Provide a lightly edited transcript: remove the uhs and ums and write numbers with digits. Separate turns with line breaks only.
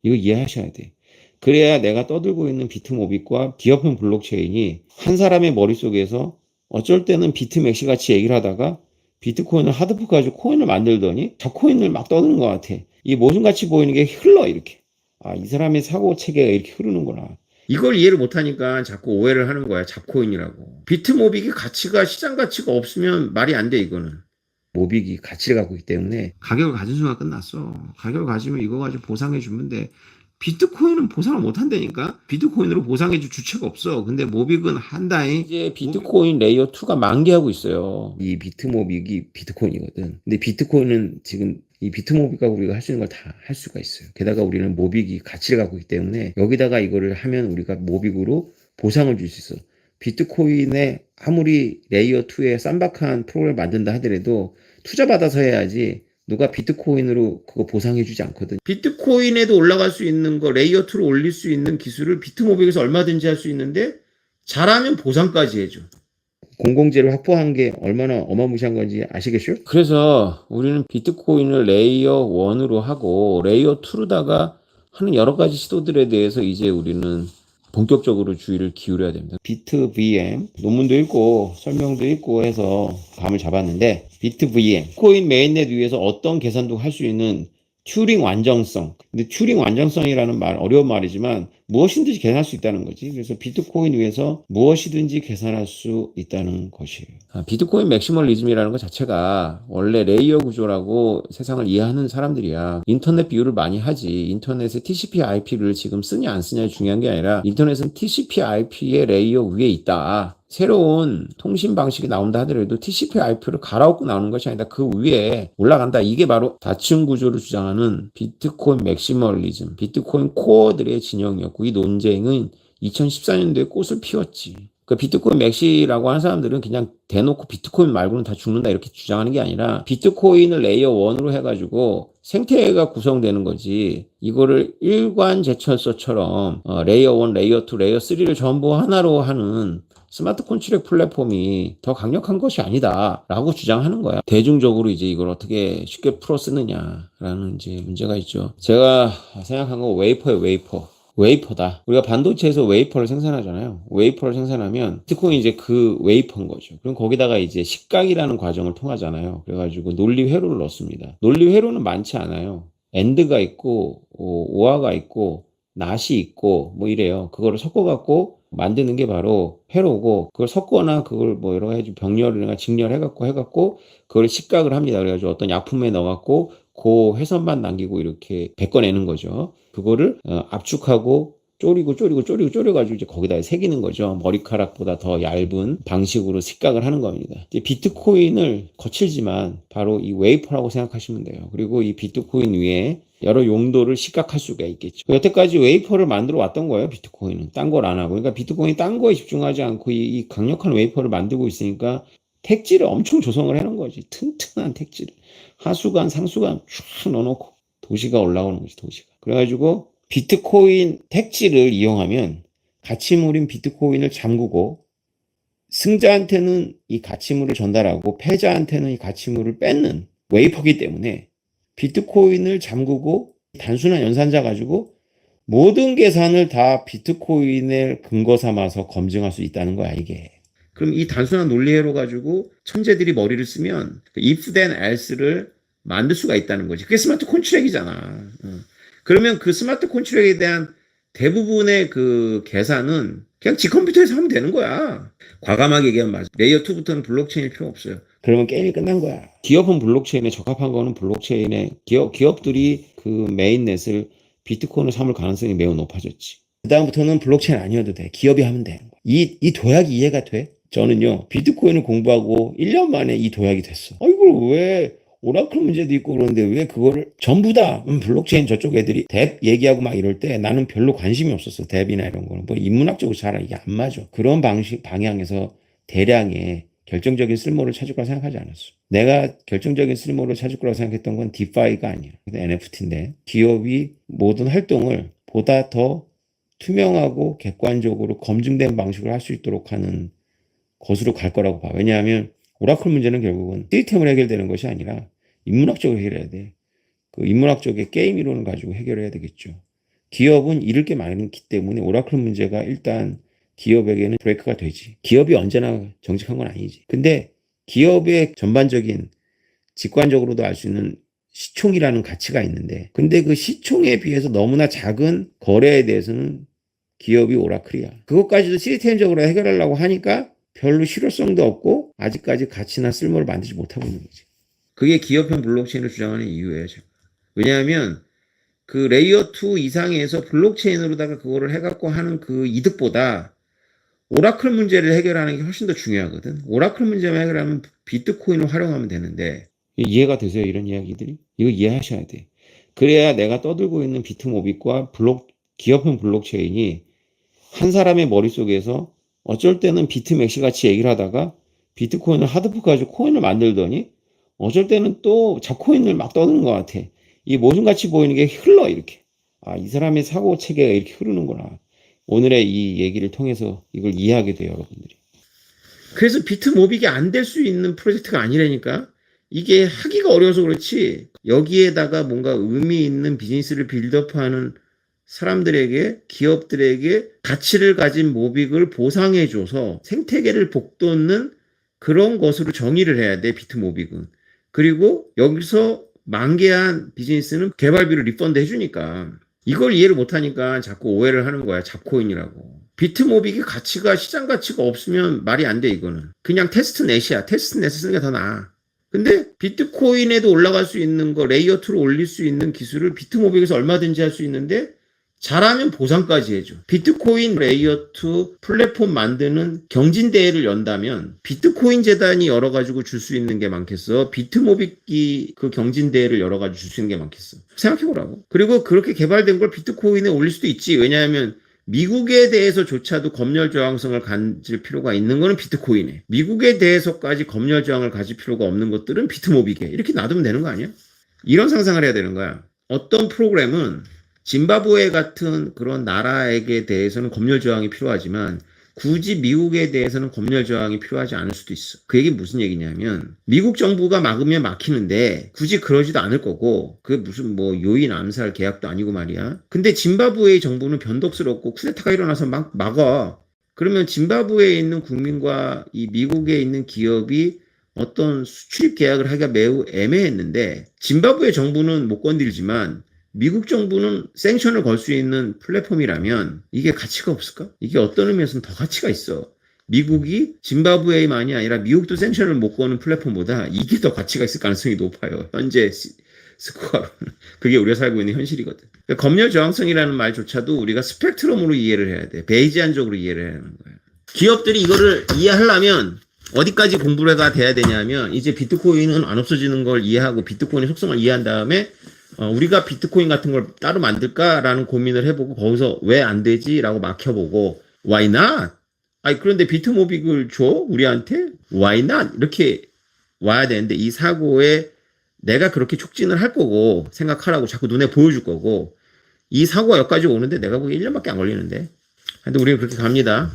이거 이해하셔야 돼. 그래야 내가 떠들고 있는 비트모빅과 디어폰 블록체인이 한 사람의 머릿속에서 어쩔 때는 비트맥시 같이 얘기를 하다가 비트코인을 하드포크 가지고 코인을 만들더니 저 코인을 막 떠드는 것 같아. 이 모순같이 보이는 게 흘러 이렇게. 아, 이 사람의 사고 체계가 이렇게 흐르는구나. 이걸 이해를 못하니까 자꾸 오해를 하는 거야. 잡코인이라고. 비트모빅이 가치가 시장 가치가 없으면 말이 안 돼 이거는. 모빅이 가치를 갖고 있기 때문에 가격을 가진 순간 끝났어. 가격을 가지면 이거 가지고 보상해 주면 돼. 비트코인은 보상을 못 한다니까. 비트코인으로 보상해 줄 주체가 없어. 근데 모빅은 한다잉. 이제 비트코인 레이어 2가 만기하고 있어요. 이 비트모빅이 비트코인이거든. 근데 비트코인은 지금 이 비트모빅과 우리가 할 수 있는 걸 다 할 수가 있어요. 게다가 우리는 모빅이 가치를 갖고 있기 때문에 여기다가 이거를 하면 우리가 모빅으로 보상을 줄 수 있어. 비트코인에 아무리 레이어 2에 쌈박한 프로그램을 만든다 하더라도 투자 받아서 해야지 누가 비트코인으로 그거 보상해주지 않거든. 비트코인에도 올라갈 수 있는 거 레이어 2로 올릴 수 있는 기술을 비트모빅에서 얼마든지 할 수 있는데 잘하면 보상까지 해줘. 공공재를 확보한 게 얼마나 어마무시한 건지 아시겠죠? 그래서 우리는 비트코인을 레이어 1으로 하고 레이어 2로다가 하는 여러 가지 시도들에 대해서 이제 우리는 본격적으로 주의를 기울여야 됩니다. 비트VM 논문도 읽고 설명도 읽고 해서 감을 잡았는데 비트VM 코인 메인넷 위에서 어떤 계산도 할 수 있는 튜링 완전성. 근데 튜링 완전성이라는 말 어려운 말이지만 무엇이든지 계산할 수 있다는 거지. 그래서 비트코인 위에서 무엇이든지 계산할 수 있다는 것이에요. 비트코인 맥시멀리즘이라는 것 자체가 원래 레이어 구조라고 세상을 이해하는 사람들이야. 인터넷 비유를 많이 하지. 인터넷에 TCP/IP를 지금 쓰냐 안 쓰냐가 중요한 게 아니라 인터넷은 TCP/IP의 레이어 위에 있다. 새로운 통신 방식이 나온다 하더라도 TCP/IP를 갈아엎고 나오는 것이 아니다. 그 위에 올라간다. 이게 바로 다층 구조를 주장하는 비트코인 맥시멀리즘, 비트코인 코어들의 진영이었고 이 논쟁은 2014년도에 꽃을 피웠지. 그 비트코인 맥시라고 하는 사람들은 그냥 대놓고 비트코인 말고는 다 죽는다 이렇게 주장하는 게 아니라 비트코인을 레이어 1으로 해가지고 생태계가 구성되는 거지. 이거를 일관제철소처럼 레이어 1, 레이어 2, 레이어 3를 전부 하나로 하는 스마트 콘트랙 플랫폼이 더 강력한 것이 아니다 라고 주장하는 거야. 대중적으로 이제 이걸 어떻게 쉽게 풀어 쓰느냐라는 이제 문제가 있죠. 제가 생각한 건 웨이퍼예요. 웨이퍼다. 우리가 반도체에서 웨이퍼를 생산하잖아요. 웨이퍼를 생산하면 비트코인 이제 그 웨이퍼인 거죠. 그럼 거기다가 이제 식각이라는 과정을 통하잖아요. 그래가지고 논리 회로를 넣습니다. 논리 회로는 많지 않아요. 엔드가 있고 오아가 있고 낫이 있고 뭐 이래요. 그거를 섞어갖고 만드는 게 바로 회로고 그걸 섞거나 그걸 뭐 여러 가지 병렬이나 직렬해갖고 그걸 식각을 합니다. 그래가지고 어떤 약품에 넣어갖고 그 회선만 남기고 이렇게 베꿔내는 거죠. 그거를 압축하고 졸여가지고 이제 거기다 새기는 거죠. 머리카락보다 더 얇은 방식으로 식각을 하는 겁니다. 이제 비트코인을 거칠지만 바로 이 웨이퍼라고 생각하시면 돼요. 그리고 이 비트코인 위에 여러 용도를 식각할 수가 있겠죠. 여태까지 웨이퍼를 만들어 왔던 거예요. 비트코인은 딴 걸 안 하고. 그러니까 비트코인이 딴 거에 집중하지 않고 이 강력한 웨이퍼를 만들고 있으니까 택지를 엄청 조성을 해놓은 거지. 튼튼한 택지를. 하수관, 상수관 쫙 넣어놓고 도시가 올라오는 거지. 도시가. 그래가지고 비트코인 택지를 이용하면 가치물인 비트코인을 잠그고 승자한테는 이 가치물을 전달하고 패자한테는 이 가치물을 뺏는 웨이퍼기 때문에 비트코인을 잠그고 단순한 연산자 가지고 모든 계산을 다 비트코인을 근거 삼아서 검증할 수 있다는 거야, 이게. 그럼 이 단순한 논리회로 가지고 천재들이 머리를 쓰면 if then else를 만들 수가 있다는 거지. 그게 스마트 콘트랙이잖아. 그러면 그 스마트 콘트랙에 대한 대부분의 그 계산은 그냥 지 컴퓨터에서 하면 되는 거야. 과감하게 얘기하면 맞아. 레이어 2부터는 블록체인일 필요 없어요. 그러면 게임이 끝난 거야. 기업은 블록체인에 적합한 거는 블록체인에 기업들이 그 메인넷을 비트코인을 삼을 가능성이 매우 높아졌지. 그다음부터는 블록체인 아니어도 돼. 기업이 하면 돼. 이 도약이 이해가 돼? 저는요, 비트코인을 공부하고 1년 만에 이 도약이 됐어. 이걸 왜 오라클 문제도 있고 그런데 왜 그거를 전부 다 블록체인 저쪽 애들이 뎁 얘기하고 막 이럴 때 나는 별로 관심이 없었어. 뎁이나 이런 거는 뭐 인문학적으로 잘 이게 안 맞아. 그런 방향에서 대량의 결정적인 쓸모를 찾을 거라 생각하지 않았어. 내가 결정적인 쓸모를 찾을 거라고 생각했던 건 디파이가 아니야. NFT인데 기업이 모든 활동을 보다 더 투명하고 객관적으로 검증된 방식으로 할 수 있도록 하는 것으로 갈 거라고 봐. 왜냐하면 오라클 문제는 결국은 시스템으로 해결되는 것이 아니라 인문학적으로 해결해야 돼. 그 인문학적인 게임 이론을 가지고 해결해야 되겠죠. 기업은 잃을 게 많기 때문에 오라클 문제가 일단 기업에게는 브레이크가 되지. 기업이 언제나 정직한 건 아니지. 근데 기업의 전반적인 직관적으로도 알 수 있는 시총이라는 가치가 있는데, 근데 그 시총에 비해서 너무나 작은 거래에 대해서는 기업이 오라클이야. 그것까지도 시스템적으로 해결하려고 하니까 별로 실효성도 없고 아직까지 가치나 쓸모를 만들지 못하고 있는 거지. 그게 기업형 블록체인을 주장하는 이유예요. 제가. 왜냐하면 그 레이어 2 이상에서 블록체인으로다가 그거를 해갖고 하는 그 이득보다 오라클 문제를 해결하는 게 훨씬 더 중요하거든. 오라클 문제만 해결하면 비트코인을 활용하면 되는데, 이해가 되세요? 이런 이야기들이? 이거 이해하셔야 돼. 그래야 내가 떠들고 있는 비트모빗과 기업형 블록체인이 한 사람의 머릿속에서 어쩔 때는 비트맥시 같이 얘기를 하다가 비트코인을 하드포크가지고 코인을 만들더니 어쩔 때는 또 잡코인을 막 떠드는 것 같아. 이 모순같이 보이는 게 흘러 이렇게. 아, 이 사람의 사고 체계가 이렇게 흐르는구나. 오늘의 이 얘기를 통해서 이걸 이해하게 돼요, 여러분들이. 그래서 비트모빅이 안 될 수 있는 프로젝트가 아니라니까. 이게 하기가 어려워서 그렇지, 여기에다가 뭔가 의미 있는 비즈니스를 빌드업하는 사람들에게, 기업들에게 가치를 가진 모빅을 보상해줘서 생태계를 복돋는 그런 것으로 정의를 해야 돼, 비트모빅은. 그리고 여기서 만개한 비즈니스는 개발비를 리펀드 해주니까. 이걸 이해를 못하니까 자꾸 오해를 하는 거야, 잡코인이라고. 비트모빅의 가치가, 시장 가치가 없으면 말이 안 돼, 이거는. 그냥 테스트넷이야. 테스트넷을 쓰는 게 더 나아. 근데 비트코인에도 올라갈 수 있는 거, 레이어 2로 올릴 수 있는 기술을 비트모빅에서 얼마든지 할 수 있는데 잘하면 보상까지 해줘. 비트코인 레이어 2 플랫폼 만드는 경진대회를 연다면 비트코인 재단이 열어가지고 줄 수 있는 게 많겠어? 비트모빅이 그 경진대회를 열어가지고 줄 수 있는 게 많겠어? 생각해보라고. 그리고 그렇게 개발된 걸 비트코인에 올릴 수도 있지. 왜냐하면 미국에 대해서조차도 검열 저항성을 가질 필요가 있는 거는 비트코인에, 미국에 대해서까지 검열 저항을 가질 필요가 없는 것들은 비트모빅에, 이렇게 놔두면 되는 거 아니야? 이런 상상을 해야 되는 거야. 어떤 프로그램은 짐바브웨 같은 그런 나라에게 대해서는 검열 저항이 필요하지만 굳이 미국에 대해서는 검열 저항이 필요하지 않을 수도 있어. 그 얘기 무슨 얘기냐면, 미국 정부가 막으면 막히는데 굳이 그러지도 않을 거고, 그게 무슨 뭐 요인 암살 계약도 아니고 말이야. 근데 짐바브웨 정부는 변덕스럽고 쿠데타가 일어나서 막 막아. 그러면 짐바브웨에 있는 국민과 이 미국에 있는 기업이 어떤 수출입 계약을 하기가 매우 애매했는데, 짐바브웨 정부는 못 건들지만 미국 정부는 생션을 걸 수 있는 플랫폼이라면 이게 가치가 없을까? 이게 어떤 의미에서는 더 가치가 있어. 미국이 짐바브웨만이 아니라 미국도 생션을 못 거는 플랫폼보다 이게 더 가치가 있을 가능성이 높아요. 현재 스코어로는. 그게 우리가 살고 있는 현실이거든. 그러니까 검열 저항성이라는 말조차도 우리가 스펙트럼으로 이해를 해야 돼. 베이지안적으로 이해를 해야 하는 거야. 기업들이 이거를 이해하려면 어디까지 공부가 돼야 되냐면, 이제 비트코인은 안 없어지는 걸 이해하고 비트코인의 속성을 이해한 다음에 우리가 비트코인 같은 걸 따로 만들까라는 고민을 해보고, 거기서 왜 안 되지? 라고 막혀보고, why not? 아니, 그런데 비트모빅을 줘? 우리한테? why not? 이렇게 와야 되는데, 이 사고에 내가 그렇게 촉진을 할 거고, 생각하라고 자꾸 눈에 보여줄 거고, 이 사고가 여기까지 오는데 내가 보기에 1년밖에 안 걸리는데. 근데 우리는 그렇게 갑니다.